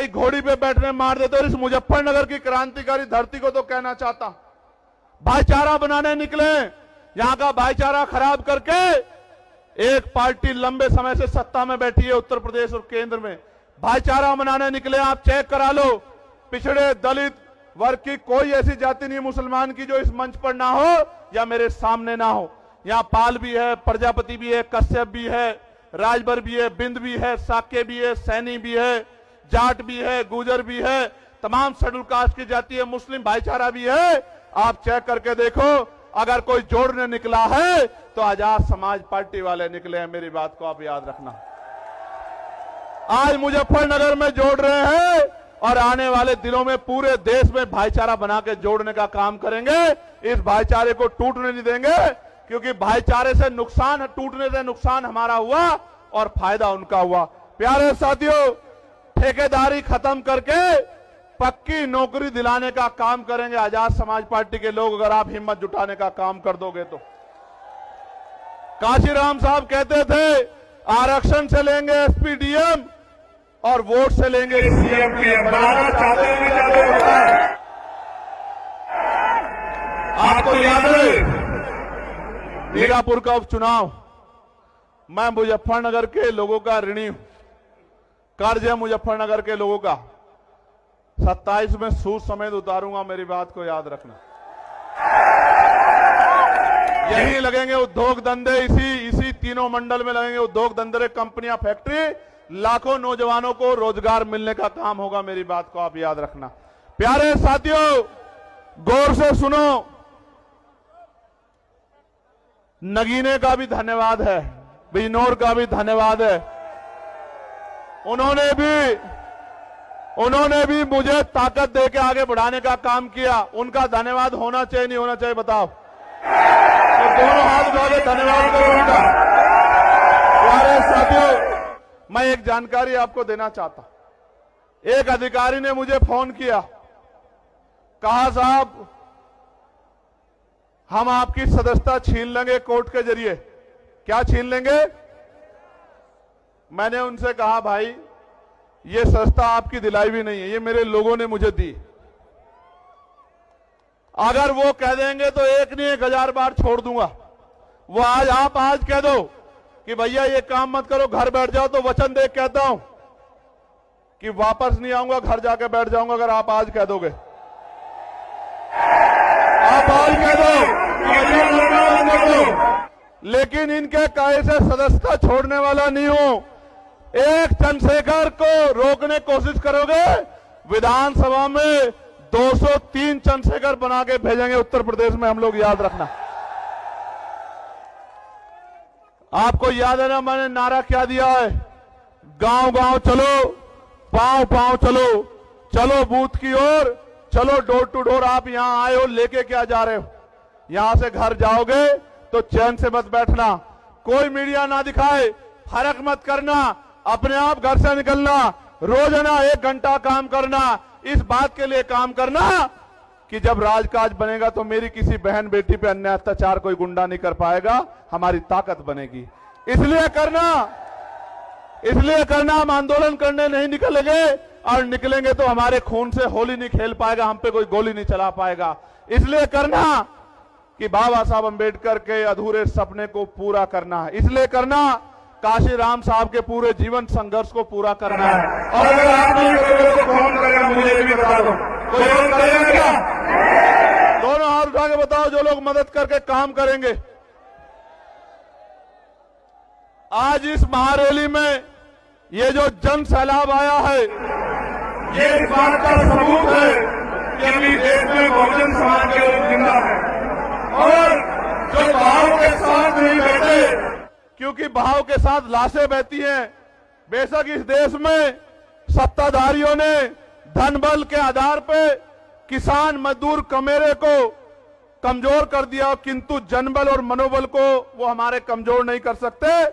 कहीं घोड़ी पे बैठने मार देते। और इस मुजफ्फरनगर की क्रांतिकारी धरती को तो कहना चाहता हूं, भाईचारा बनाने निकले, यहां का भाईचारा खराब करके एक पार्टी लंबे समय से सत्ता में बैठी है उत्तर प्रदेश और केंद्र में, भाईचारा बनाने निकले। आप चेक करा लो, पिछड़े दलित वर्ग की कोई ऐसी जाति नहीं मुसलमान की जो इस मंच पर ना हो या मेरे सामने ना हो। यहां पाल भी है, प्रजापति भी है, कश्यप भी है, राजभर भी है, बिंद भी है, साक्य भी है, सैनी भी है, जाट भी है, गुजर भी है, तमाम शेड्यूल कास्ट की जाति है, मुस्लिम भाईचारा भी है। आप चेक करके देखो, अगर कोई जोड़ने निकला है तो आजाद समाज पार्टी वाले निकले हैं। मेरी बात को आप याद रखना। आज मुजफ्फरनगर में जोड़ रहे हैं और आने वाले दिनों में पूरे देश में भाईचारा बना के जोड़ने का काम करेंगे। इस भाईचारे को टूटने नहीं देंगे, क्योंकि भाईचारे से नुकसान, टूटने से नुकसान हमारा हुआ और फायदा उनका हुआ। प्यारे साथियों, ठेकेदारी खत्म करके पक्की नौकरी दिलाने का काम करेंगे आजाद समाज पार्टी के लोग, अगर आप हिम्मत जुटाने का काम कर दोगे तो। काशीराम साहब कहते थे आरक्षण से लेंगे एसपी डीएम और वोट से लेंगे सीएम पीएम। बनाना चाहते हैं। आपको याद है मीरापुर का उपचुनाव, मैं मुजफ्फरनगर के लोगों का ऋणी हूं, कर्ज है मुजफ्फरनगर के लोगों का। 27 में सूद समेत उतारूंगा, मेरी बात को याद रखना। यही लगेंगे उद्योग धंधे, इसी तीनों मंडल में लगेंगे उद्योग धंधे, कंपनियां, फैक्ट्री, लाखों नौजवानों को रोजगार मिलने का काम होगा। मेरी बात को आप याद रखना। प्यारे साथियों, गौर से सुनो, नगीने का भी धन्यवाद है, बिजनौर का भी धन्यवाद है। उन्होंने भी मुझे ताकत देके आगे बढ़ाने का काम किया। उनका धन्यवाद होना चाहिए नहीं होना चाहिए बताओ? तो दोनों हाथ उठा के धन्यवाद करो उनका। प्यारे साथियों, मैं एक जानकारी आपको देना चाहता। एक अधिकारी ने मुझे फोन किया, कहा साहब हम आपकी सदस्यता छीन लेंगे कोर्ट के जरिए। क्या छीन लेंगे? मैंने उनसे कहा भाई ये सदस्यता आपकी दिलाई भी नहीं है, ये मेरे लोगों ने मुझे दी। अगर वो कह देंगे तो एक नहीं 1000 बार छोड़ दूंगा। वो आप आज कह दो कि भैया ये काम मत करो, घर बैठ जाओ, तो वचन दे कहता हूं कि वापस नहीं आऊंगा, घर जाके बैठ जाऊंगा। अगर आप आज कह दोगे, आप आज कह दो, लेकिन इनके कहे से सदस्यता छोड़ने वाला नहीं हूं। एक चंद्रशेखर को रोकने की कोशिश करोगे, विधानसभा में 203 चंद्रशेखर बना के भेजेंगे उत्तर प्रदेश में हम लोग, याद रखना। आपको याद है ना मैंने नारा क्या दिया है? गांव गांव चलो, पांव पांव चलो, चलो बूथ की ओर, चलो डोर टू डोर। आप यहां आए हो, लेके क्या जा रहे हो? यहां से घर जाओगे तो चैन से मत बैठना, कोई मीडिया ना दिखाए, फर्क मत करना, अपने आप घर से निकलना, रोजाना 1 घंटा काम करना। इस बात के लिए काम करना कि जब राजकाज बनेगा तो मेरी किसी बहन बेटी पे अन्याय अत्याचार कोई गुंडा नहीं कर पाएगा, हमारी ताकत बनेगी। इसलिए करना हम आंदोलन करने नहीं निकलेंगे, और निकलेंगे तो हमारे खून से होली नहीं खेल पाएगा, हम पे कोई गोली नहीं चला पाएगा। इसलिए करना कि बाबा साहब अंबेडकर के अधूरे सपने को पूरा करना है। इसलिए करना काशीराम साहब के पूरे जीवन संघर्ष को पूरा करना है। और अगर आप नहीं करोगे तो कौन करेगा? मुझे भी बता दो, कोई और करेगा क्या? दोनों हाथ उठा के बताओ जो लोग मदद करके काम करेंगे। आज इस महारैली में ये जो जन सैलाब आया है, ये इस बात का सबूत है कि अभी देश में बहुजन समाज के लोग जिंदा है, और जो बहाव के साथ नहीं बैठे, क्योंकि बहाव के साथ लाशें बहती हैं। बेशक इस देश में सत्ताधारियों ने धन बल के आधार पे किसान मजदूर कमेरे को कमजोर कर दिया, किंतु जनबल और मनोबल को वो हमारे कमजोर नहीं कर सकते,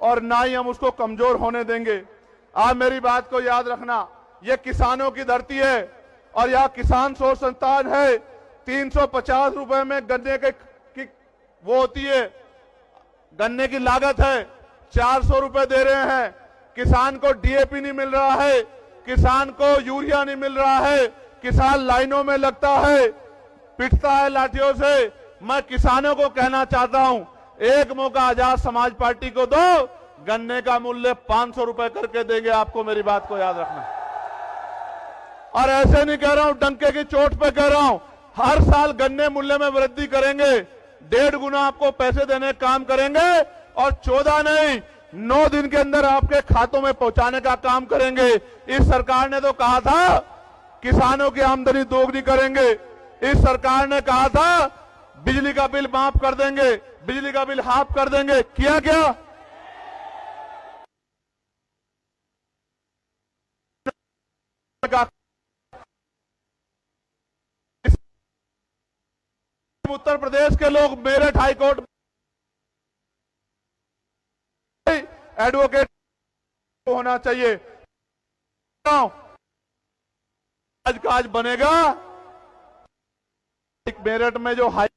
और ना ही हम उसको कमजोर होने देंगे। आप मेरी बात को याद रखना, ये किसानों की धरती है और यह किसान शोध संस्थान है। 350 रुपए में गन्ने की वो होती है, गन्ने की लागत है, 400 रुपए दे रहे हैं। किसान को डीएपी नहीं मिल रहा है, किसान को यूरिया नहीं मिल रहा है, किसान लाइनों में लगता है, पिटता है लाठियों से। मैं किसानों को कहना चाहता हूं, एक मौका आजाद समाज पार्टी को दो, गन्ने का मूल्य 500 रुपए करके देंगे आपको, मेरी बात को याद रखना। और ऐसे नहीं कह रहा हूं, डंके की चोट पे कह रहा हूं, हर साल गन्ने मूल्य में वृद्धि करेंगे, 1.5 गुना आपको पैसे देने का काम करेंगे, और 14 नहीं 9 दिन के अंदर आपके खातों में पहुंचाने का काम करेंगे। इस सरकार ने तो कहा था किसानों की आमदनी दोगुनी करेंगे, इस सरकार ने कहा था बिजली का बिल माफ कर देंगे, बिजली का बिल हाफ कर देंगे, किया क्या? उत्तर प्रदेश के लोग मेरठ हाईकोर्ट एडवोकेट होना चाहिए, आज का आज बनेगा। मेरठ में जो हाई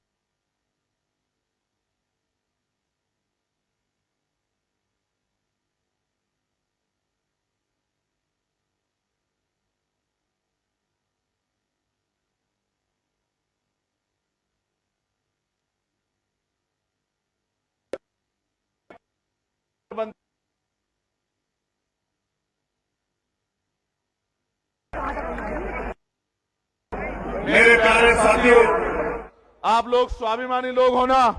मेरे प्यारे साथियों, आप लोग स्वाभिमानी लोग हो ना?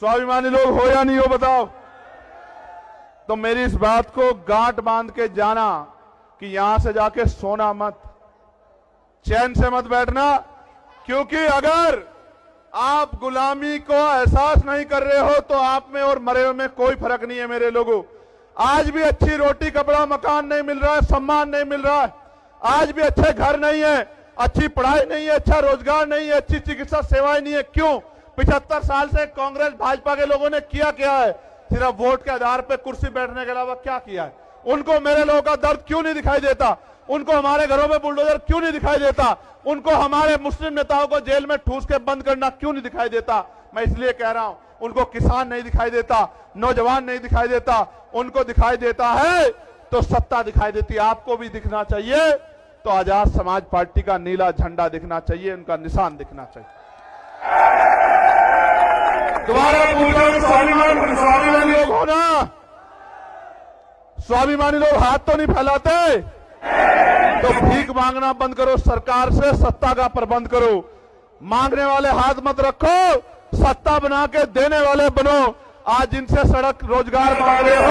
स्वाभिमानी लोग हो या नहीं हो बताओ? तो मेरी इस बात को गांठ बांध के जाना कि यहां से जाके सोना मत, चैन से मत बैठना, क्योंकि अगर आप गुलामी को एहसास नहीं कर रहे हो तो आप में और मरे हुए में कोई फर्क नहीं है मेरे लोगों। आज भी अच्छी रोटी कपड़ा मकान नहीं मिल रहा है, सम्मान नहीं मिल रहा है, आज भी अच्छे घर नहीं है, अच्छी पढ़ाई नहीं है, अच्छा रोजगार नहीं है, अच्छी चिकित्सा सेवाएं नहीं है। क्यों? 75 साल से कांग्रेस भाजपा के लोगों ने किया क्या है? सिर्फ वोट के आधार पर कुर्सी बैठने के अलावा क्या किया है? उनको मेरे लोगों का दर्द क्यों नहीं दिखाई देता? उनको हमारे घरों में बुलडोजर क्यों नहीं दिखाई देता? उनको हमारे मुस्लिम नेताओं को जेल में ठूस के बंद करना क्यों नहीं दिखाई देता? मैं इसलिए कह रहा हूं, उनको किसान नहीं दिखाई देता, नौजवान नहीं दिखाई देता, उनको दिखाई देता है तो सत्ता दिखाई देती है। आपको भी दिखना चाहिए तो आजाद समाज पार्टी का नीला झंडा दिखना चाहिए, उनका निशान दिखना चाहिए। दोबारा पूछ रहा हूं, स्वाभिमानी लोग हो ना? स्वाभिमानी लोग हाथ तो नहीं फैलाते? तो भीख मांगना बंद करो, सरकार से सत्ता का प्रबंध करो। मांगने वाले हाथ मत रखो, सत्ता बना के देने वाले बनो। आज जिनसे सड़क रोजगार मांग रहे हो,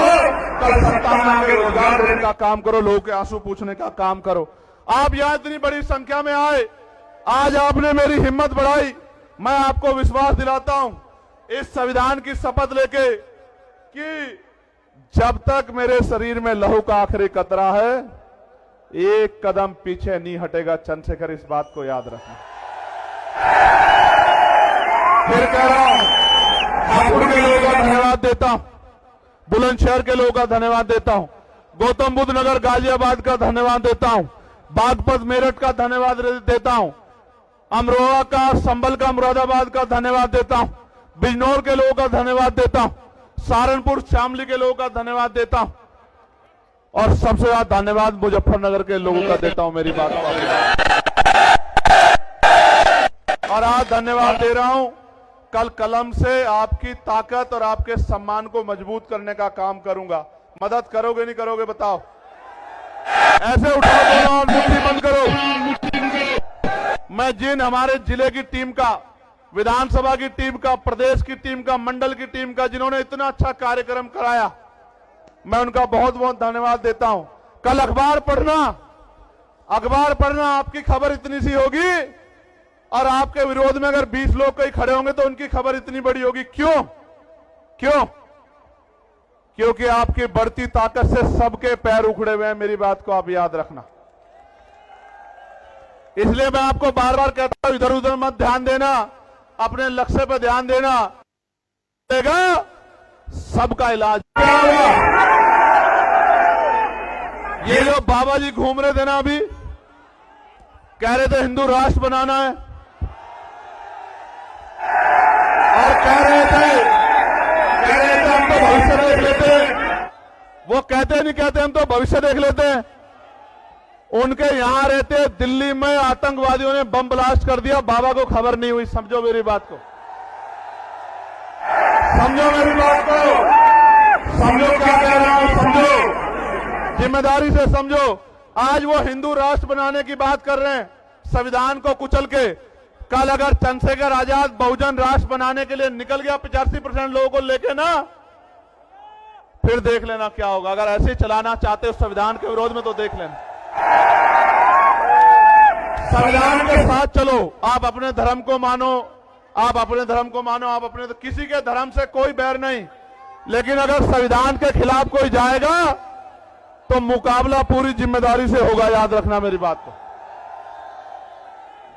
कल सत्ता बना के रोजगार देने का काम करो, लोगों के आंसू पूछने का काम करो। आप यहां इतनी बड़ी संख्या में आए, आज आपने मेरी हिम्मत बढ़ाई। मैं आपको विश्वास दिलाता हूं इस संविधान की शपथ लेके कि जब तक मेरे शरीर में लहू का आखिरी कतरा है, एक कदम पीछे नहीं हटेगा। चंद्रशेखर, इस बात को याद रखना। फिर कह रहा हूं, हापुड़ के लोगों का धन्यवाद देता हूं, बुलंदशहर के लोगों का धन्यवाद देता हूं, गौतम बुद्ध नगर गाजियाबाद का धन्यवाद देता हूं, बागपत मेरठ का धन्यवाद देता हूं, अमरोहा का, संभल का, मुरादाबाद का धन्यवाद देता हूं, बिजनौर के लोगों का धन्यवाद देता हूं, सहारनपुर शामली के लोगों का धन्यवाद देता हूं, और सबसे ज्यादा धन्यवाद मुजफ्फरनगर के लोगों का देता हूं। मेरी बात और आज धन्यवाद दे रहा हूं, कल कलम से आपकी ताकत और आपके सम्मान को मजबूत करने का काम करूंगा। मदद करोगे नहीं करोगे बताओ? ऐसे उठाओ दोनों और मुट्ठी बंद करो। मैं जिन हमारे जिले की टीम का, विधानसभा की टीम का, प्रदेश की टीम का, मंडल की टीम का, जिन्होंने इतना अच्छा कार्यक्रम कराया, मैं उनका बहुत बहुत धन्यवाद देता हूं। कल अखबार पढ़ना, आपकी खबर इतनी सी होगी और आपके विरोध में अगर 20 लोग कहीं खड़े होंगे तो उनकी खबर इतनी बड़ी होगी। क्यों? क्योंकि आपकी बढ़ती ताकत से सबके पैर उखड़े हुए हैं। मेरी बात को आप याद रखना। इसलिए मैं आपको बार बार कहता हूं, इधर उधर मत ध्यान देना, अपने लक्ष्य पर ध्यान देना। देगा सबका इलाज। ये जो बाबा जी घूम रहे थे ना, अभी कह रहे थे हिंदू राष्ट्र बनाना है, और कह रहे थे हम तो भविष्य देख लेते हैं। वो कहते नहीं कहते हम तो भविष्य देख लेते हैं। उनके यहां रहते दिल्ली में आतंकवादियों ने बम ब्लास्ट कर दिया, बाबा को खबर नहीं हुई। समझो मेरी बात को, समझो मेरी बात को, समझो क्या कह रहा हूं, समझो। जिम्मेदारी से समझो। आज वो हिंदू राष्ट्र बनाने की बात कर रहे हैं, संविधान को कुचल के। कल अगर चंद्रशेखर आजाद बहुजन राष्ट्र बनाने के लिए निकल गया 85% लोगों को लेके ना, फिर देख लेना क्या होगा। अगर ऐसे ही चलाना चाहते हो संविधान के विरोध में तो देख लेना। संविधान के साथ चलो। आप अपने धर्म को मानो, आप अपने धर्म को मानो, आप अपने, किसी के धर्म से कोई बैर नहीं, लेकिन अगर संविधान के खिलाफ कोई जाएगा तो मुकाबला पूरी जिम्मेदारी से होगा। याद रखना मेरी बात को।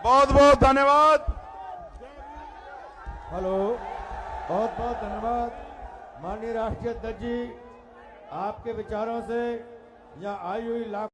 बहुत बहुत धन्यवाद। हेलो, बहुत बहुत धन्यवाद माननीय राष्ट्रीय अध्यक्ष जी, आपके विचारों से यहाँ आई हुई लाख